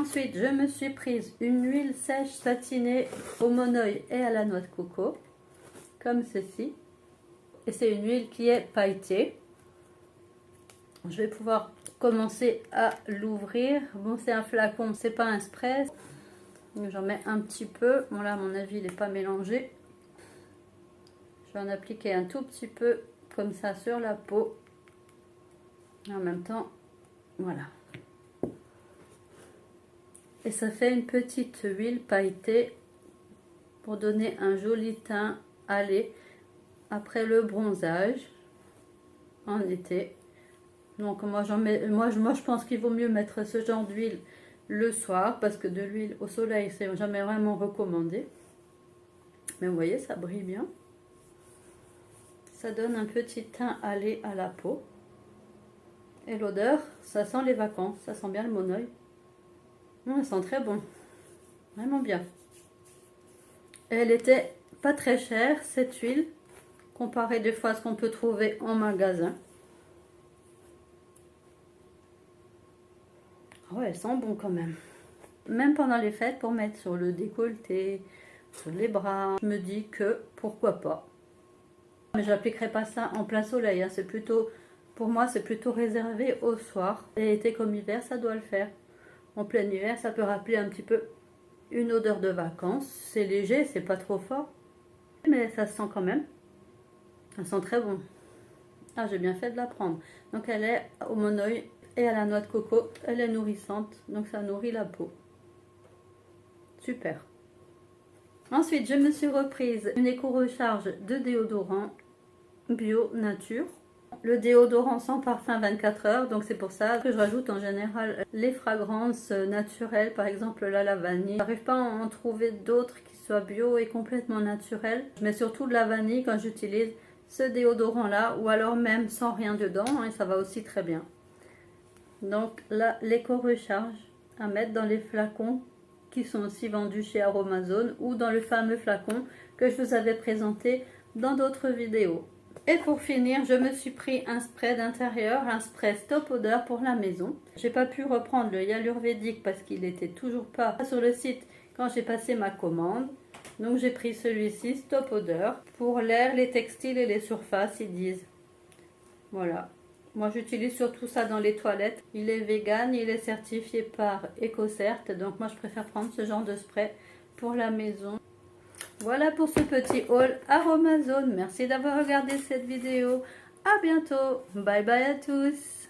Ensuite, je me suis prise une huile sèche satinée au monoeil et à la noix de coco, comme ceci. Et c'est une huile qui est pailletée. Je vais pouvoir commencer à l'ouvrir. Bon, c'est un flacon, c'est pas un spray. J'en mets un petit peu. Bon, là, à mon avis, il n'est pas mélangé. Je vais en appliquer un tout petit peu, comme ça, sur la peau. En même temps, voilà. Et ça fait une petite huile pailletée pour donner un joli teint allé après le bronzage en été. Donc moi je pense qu'il vaut mieux mettre ce genre d'huile le soir, parce que de l'huile au soleil c'est jamais vraiment recommandé. Mais vous voyez, ça brille bien. Ça donne un petit teint allé à la peau. Et l'odeur, ça sent les vacances, ça sent bien le monoeil. Elle sent très bon, vraiment bien. Et elle était pas très chère cette huile, comparée des fois à ce qu'on peut trouver en magasin. Ouais, elle sent bon quand même. Même pendant les fêtes, pour mettre sur le décolleté, sur les bras, je me dis que pourquoi pas. Mais j'appliquerai pas ça en plein soleil, hein. C'est plutôt, pour moi, c'est plutôt réservé au soir. Et été comme hiver, ça doit le faire. En plein hiver, ça peut rappeler un petit peu une odeur de vacances. C'est léger, c'est pas trop fort, mais ça se sent quand même. Ça sent très bon. Ah, j'ai bien fait de la prendre. Donc elle est au monoeil et à la noix de coco. Elle est nourrissante, donc ça nourrit la peau. Super. Ensuite, je me suis reprise une éco-recharge de déodorant bio nature. Le déodorant sans parfum 24 heures, donc c'est pour ça que je rajoute en général les fragrances naturelles, par exemple la vanille. Je n'arrive pas à en trouver d'autres qui soient bio et complètement naturelles. Je mets surtout de la vanille quand j'utilise ce déodorant là, ou alors même sans rien dedans, hein, et ça va aussi très bien. Donc là, l'éco-recharge à mettre dans les flacons qui sont aussi vendus chez Aromazone, ou dans le fameux flacon que je vous avais présenté dans d'autres vidéos. Et pour finir, je me suis pris un spray d'intérieur, un spray stop odeur pour la maison. J'ai pas pu reprendre le Yalurvédique parce qu'il était toujours pas sur le site quand j'ai passé ma commande. Donc j'ai pris celui-ci, stop odeur, pour l'air, les textiles et les surfaces, ils disent. Voilà. Moi j'utilise surtout ça dans les toilettes. Il est vegan, il est certifié par EcoCert, donc moi je préfère prendre ce genre de spray pour la maison. Voilà pour ce petit haul Aromazone. Merci d'avoir regardé cette vidéo. À bientôt. Bye bye à tous.